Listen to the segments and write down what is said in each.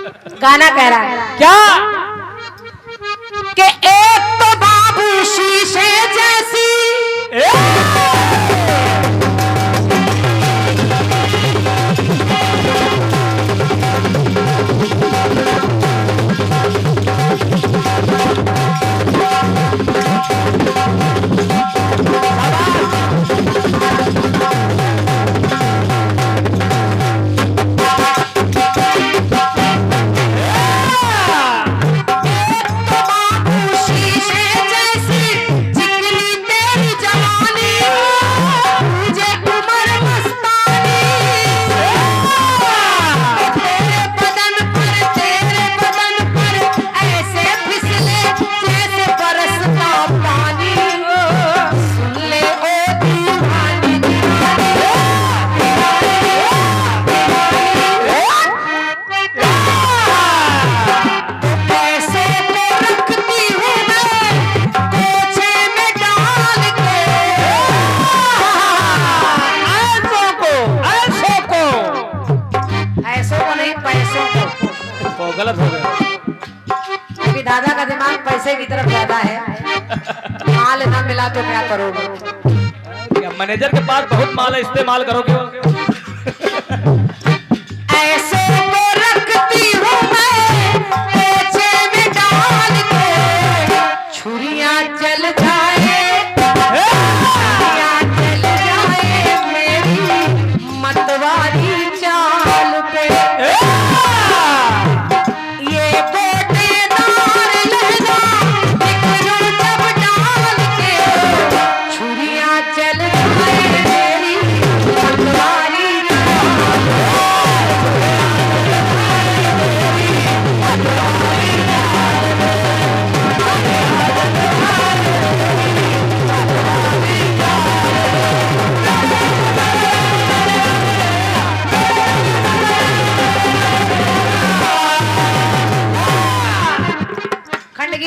गाना कह रहा है क्या कि एक तो बाबू शीशे जैसी गलत हो गया। अभी दादा का दिमाग पैसे की तरफ ज्यादा है। माल ना मिला तो क्या करोगे? क्या मैनेजर के पास बहुत माल है, इस्तेमाल करोगे? ऐसे तो रखती हूँ मैं पोछे में डाल के, छुरियां चल जाए, छुरियां चल जाए मेरी मतवारी चाल पे।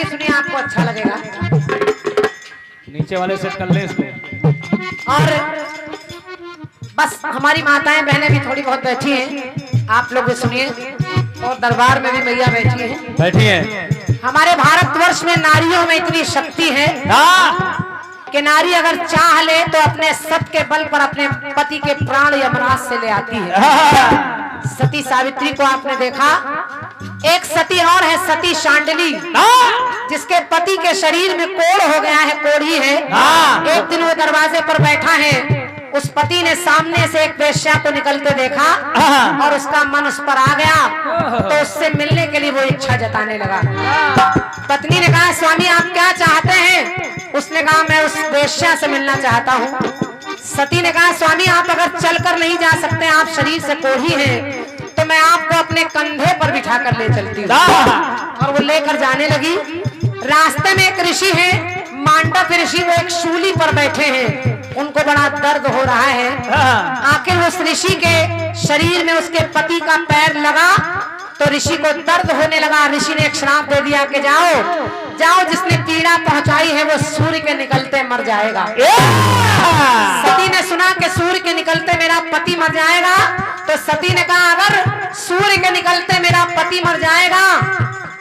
सुनिए, आपको अच्छा लगेगा। नीचे वाले सेट कर ले इसको। और बस हमारी माताएं बहनें भी थोड़ी बहुत बैठी हैं, आप लोग भी सुनिए। और दरबार में भी मैया बैठी हैं, बैठी हैं। हमारे भारतवर्ष में नारियों में इतनी शक्ति है कि नारी अगर चाह ले तो अपने सत के बल पर अपने पति के प्राण यमराज से ले आती है। सती सावित्री को आपने देखा। एक सती और है, सती शांडिली, जिसके पति के शरीर में कोढ़ हो गया है, कोढ़ी है। एक दिन वो दरवाजे पर बैठा है, उस पति ने सामने से एक वेश्या को निकलते देखा और उसका मन उस पर आ गया, तो उससे मिलने के लिए वो इच्छा जताने लगा। पत्नी ने कहा, स्वामी आप क्या चाहते हैं? उसने कहा, मैं उस वेश्या से मिलना चाहता हूँ। सती ने कहा, स्वामी आप अगर चलकर नहीं जा सकते, आप शरीर से कोढ़ी हैं, तो मैं आपको अपने कंधे पर बिठा कर ले चलती हूँ। और वो लेकर जाने लगी। रास्ते में एक ऋषि है, मांडव ऋषि, वो एक शूली पर बैठे हैं, उनको बड़ा दर्द हो रहा है। आखिर उस ऋषि के शरीर में उसके पति का पैर लगा तो ऋषि को दर्द होने लगा। ऋषि ने एक श्राप दे दिया कि जाओ जाओ, जिसने पीड़ा पहुंचाई है वो सूर्य के निकलते मर जाएगा। सती ने सुना कि सूर्य के निकलते मेरा पति मर जाएगा, तो सती ने कहा, अगर सूर्य के निकलते मेरा पति मर जाएगा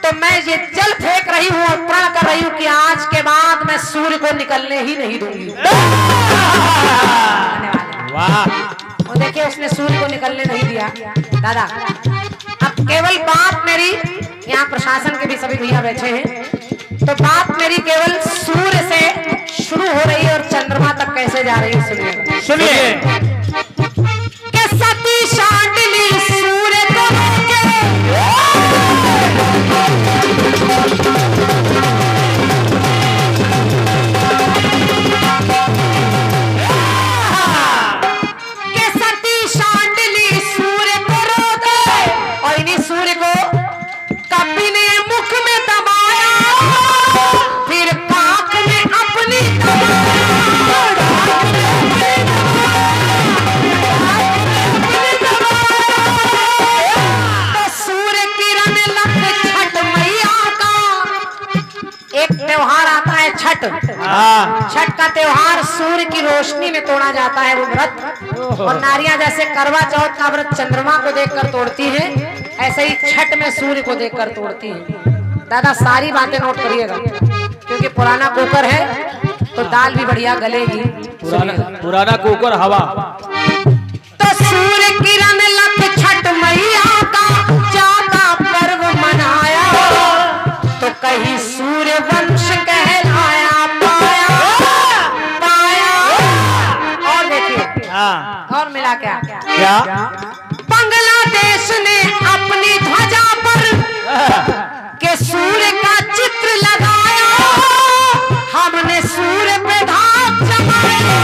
तो मैं ये जल फेंक रही हूँ और प्रण कर रही हूँ कि आज के बाद मैं सूर्य को निकलने ही नहीं दूंगी। वाह! वो देखिए, उसने सूर्य को निकलने नहीं दिया। दादा, अब केवल बात मेरी, यहाँ प्रशासन के भी सभी भैया बैठे हैं, तो बात मेरी केवल सूर्य से शुरू हो रही है और चंद्रमा तक कैसे जा रही है, सुनिए। सुनिए। सती शांडिली सूर्य को छठ का त्योहार सूर्य की रोशनी में तोड़ा जाता है वो व्रत। और नारियां जैसे करवा चौथ का व्रत चंद्रमा को देखकर तोड़ती हैं, ऐसे ही छठ में सूर्य को देखकर तोड़ती हैं। दादा सारी बातें नोट करिएगा, क्योंकि पुराना कुकर है तो दाल भी बढ़िया गलेगी। पुराना कुकर हवा। तो सूर्य किरण लख छठ मैया का जाता पर्व मनाया, तो कहीं सूर्य वंश कहलाया पाया पाया। और देखिए और मिला क्या क्या? बांग्लादेश ने अपनी ध्वजा पर के सूर्य का चित्र लगाया, हमने सूर्य पे धाक जमाया।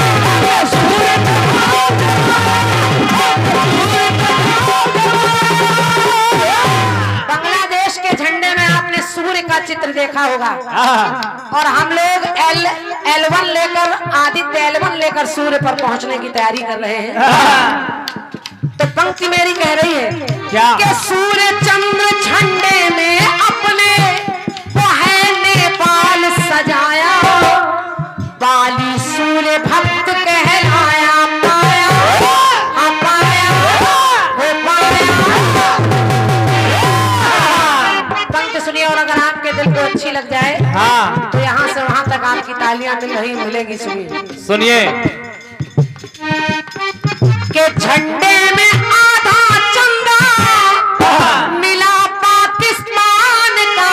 बांग्लादेश के झंडे में आपने सूर्य का चित्र देखा होगा, और हम लोग L1 लेकर आदित्य L1 लेकर सूर्य पर पहुंचने की तैयारी कर रहे हैं। तो पंक्ति मेरी कह रही है क्या? कि सूर्य चंद्र झंडे में अपने वो है नेपाल सजाया, बाली सूर्य भक्त कहलाया पाया पाया हो पाया। पंक्ति सुनिए, और अगर आपके दिल को अच्छी लग जाए तो यहाँ से वहां तक आपकी तालियां मिलेगी। सुनिए के झंडे में आधा चंदा मिला पाकिस्तान का,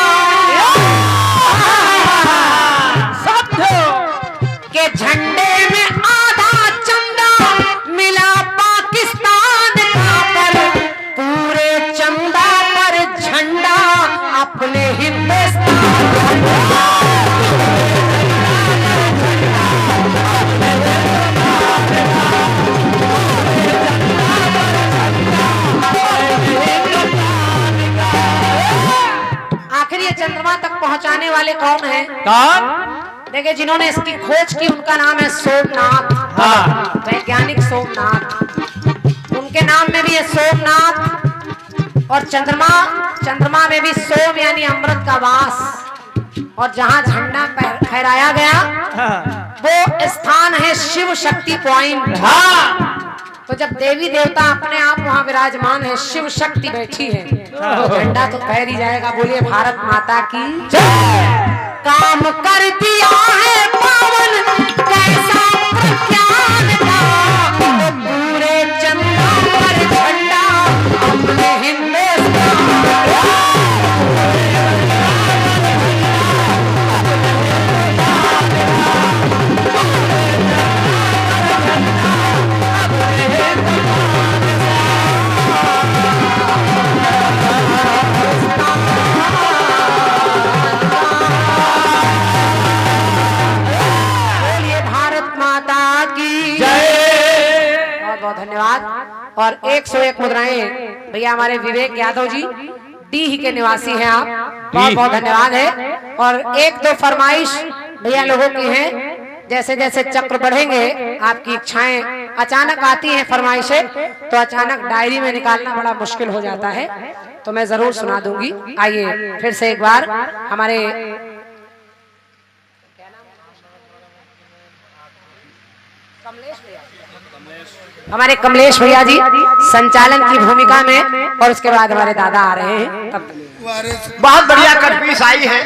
के झंडे में आधा चंदा मिला पाकिस्तान का, पर पूरे चंदा पर झंडा अपने हिंदुस्तान। आखिर ये चंद्रमा तक पहुंचाने वाले कौन हैं? कौन? देखिए, जिन्होंने इसकी खोज की उनका नाम है सोमनाथ, वैज्ञानिक सोमनाथ। उनके नाम में भी है सोमनाथ। और चंद्रमा में भी सोम यानी अमृत का वास। और जहां झंडा फहराया गया वो स्थान है शिव शक्ति पॉइंट। तो जब देवी देवता अपने आप वहां विराजमान है, शिव शक्ति बैठी है, तो झंडा तो फहर ही जाएगा। बोलिए भारत माता की जय। काम कर दिया है पावन कैसा प्रज्ञान का, तो पूरे चंद्रमा पर झंडा अपने हिंदुस्तान। धन्यवाद। और 101 मुद्राएं भैया हमारे विवेक यादव जी, डी ही के निवासी हैं आप, बहुत बहुत धन्यवाद है। और 1-2 फरमाइश भैया लोगों की हैं। जैसे जैसे चक्र बढ़ेंगे आपकी इच्छाएं अचानक आती हैं, फरमाइशें, तो अचानक डायरी में निकालना बड़ा मुश्किल हो जाता है, तो मैं जरूर सुना दूंगी। आइए फिर से एक बार हमारे कमलेश भैया जी संचालन की भूमिका में, और उसके बाद हमारे दादा आ रहे हैं। तब बहुत बढ़िया कटपीस आई है।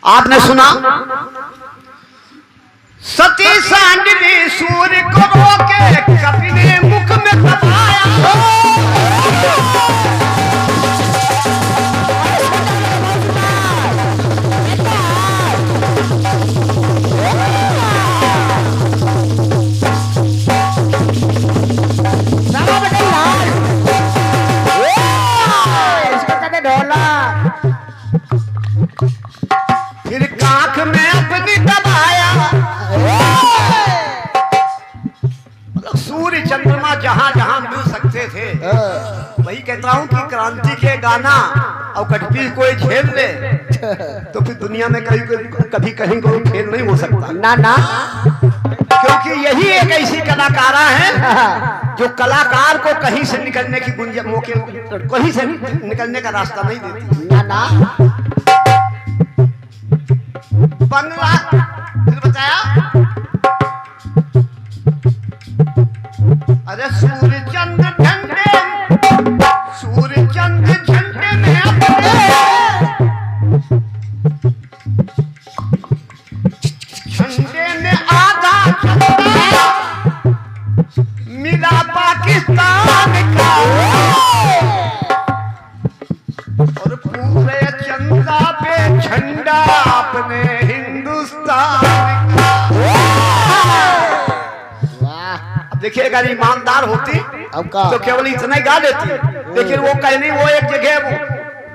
आपने सुना सती सांडवी सूर्य को रोके कपि ने मुख में दबाया। फिर काख में अपनी दबाया। सूर्य चंद्रमा जहां जहां मिल सकते थे, वही कहता हूं कि क्रांति के गाना और कटपीस कोई खेल ले तो फिर दुनिया में कभी कहीं कोई खेल नहीं हो सकता। ना ना, क्योंकि यही एक ऐसी कलाकारा है जो कलाकार को कहीं से निकलने की गुंजाइश मौके कहीं से निकलने का रास्ता नहीं देती। ना ना बंगला फिर बताया, अरे सूर्य चंद्र झंडे में अपने झंडे में आधा झंडा मिला पाकिस्तान का, और पूरे चंदा पे झंडा अपने हिंदुस्तान का। अब देखिए अगर ईमानदार होती अब का तो केवल इतना ही गा देती, लेकिन वो कहनी वो एक जगह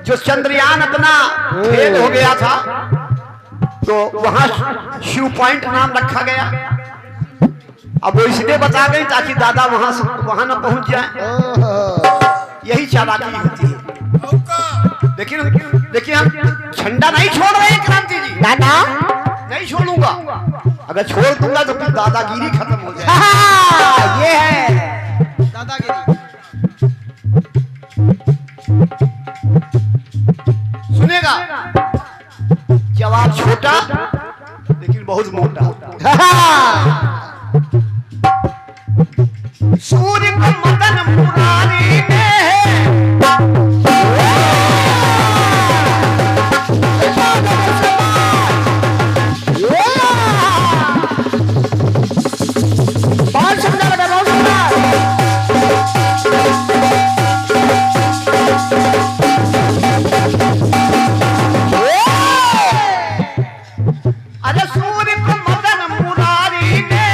जो चंद्रयान अपना फेल हो गया था तो वहां शिव पॉइंट नाम रखा गया। अब वो इसलिए बता गई ताकि दादा वहां न पहुंच जाए। यही चालाकी होती है। लेकिन हम झंडा नहीं छोड़ रहे हैं क्रांति जी, ना ना नहीं छोड़ूंगा। अगर छोड़ दूंगा तो फिर दादागिरी खत्म हो जाए। ये है दादागिरी। सुनेगा जवाब छोटा लेकिन बहुत मोटा। सूर्य को मदन मुरारी ने बहुत सुंदर है, बहुत सुंदर। अरे सूर्य को मदन मुरारी ने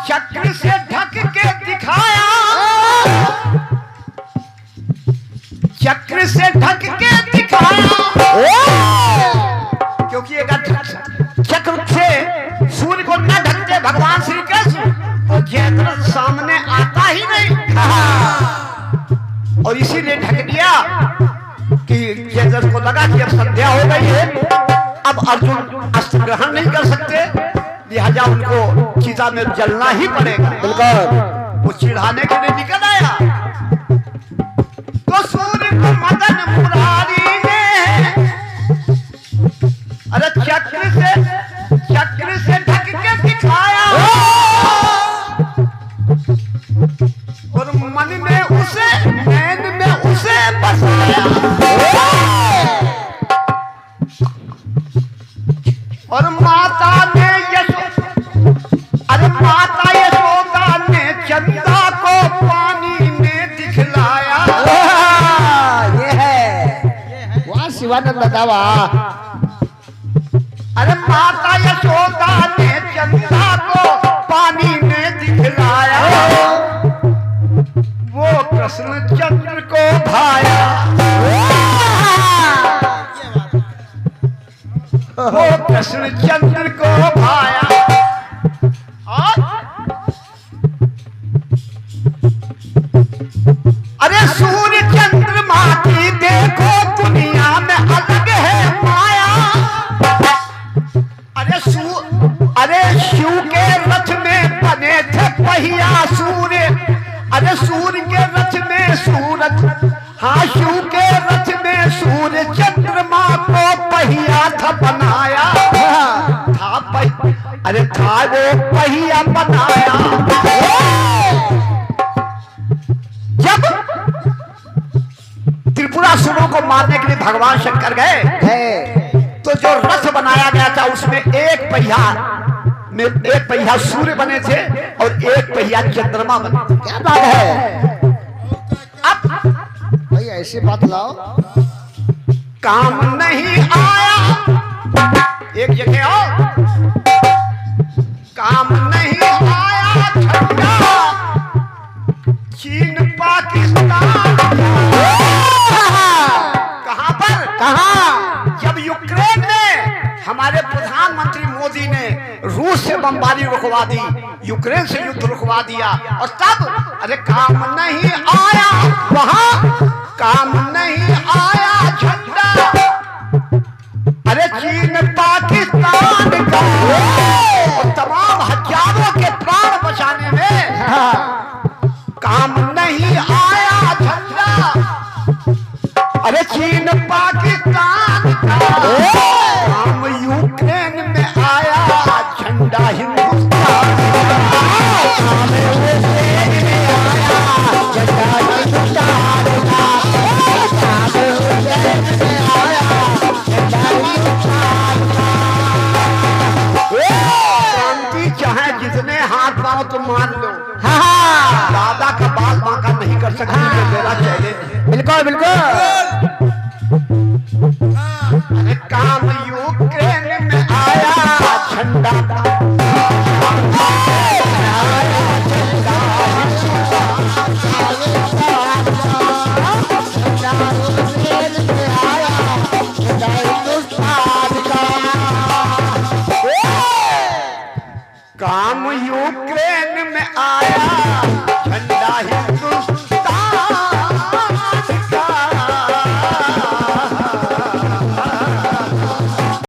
चक्र से ढक के दिखाया, चक्र से ढक के दिखाया। क्योंकि अगर चक्र से सूर्य को न ढकते भगवान श्री कृष्ण तो जयद्रथ सामने आता ही नहीं, और इसीलिए ढक दिया कि जयद्रथ को लगा कि अब संध्या हो गई है, अब अर्जुन अस्त्र ग्रहण नहीं कर सकते, लिहाजा उनको चिता में जलना ही पड़ेगा। बिल्कुल वो चिढ़ाने के लिए निकल आया। तो सूर्य को मदन मुरारी ने अरे चक्र से ढक के दिखाया, और मन में उसे नैन में उसे बसाया, और माता यशोदा ने चंदा को पानी में दिखलाया। ये है वाह शिवानंद दावा। अरे माता यशोदा ने चंदा को पानी में दिखलाया, वो कृष्ण चंद्र को भाया, वो कृष्ण चंद्र को भाया। अरे सूर्य चंद्रमा की देखो दुनिया में अलग है माया। अरे शिव के रथ में बने थे पहिया सूर्य, अरे सूर्य के रथ में सूरज, हाँ शिव के रथ में सूर्य चंद्रमा को पहिया था बनाया, अरे था वो पहिया बनाया। जब त्रिपुरासुरों को मारने के लिए भगवान शंकर गए तो जो रथ बनाया गया था उसमें एक पहिया सूर्य बने थे और एक पहिया चंद्रमा बने थे। क्या बात है, अब भाई ऐसी बात लाओ। काम नहीं आया एक जगह और, काम नहीं आया झंडा चीन पाकिस्तान। कहां पर, कहाँ जब यूक्रेन में हमारे प्रधानमंत्री मोदी ने रूस से बमबारी रुकवा दी, यूक्रेन से युद्ध रुकवा दिया, और तब अरे काम नहीं आया वहां, काम नहीं आया झंडा, अरे चीन पाकिस्तान का, और तमाम हजारों के प्राण बचाने में शक्ति में मेरा चैलेंज। बिल्कुल बिल्कुल। अरे काम यूक्रेन में आया झंडा, काम यूक्रेन में आया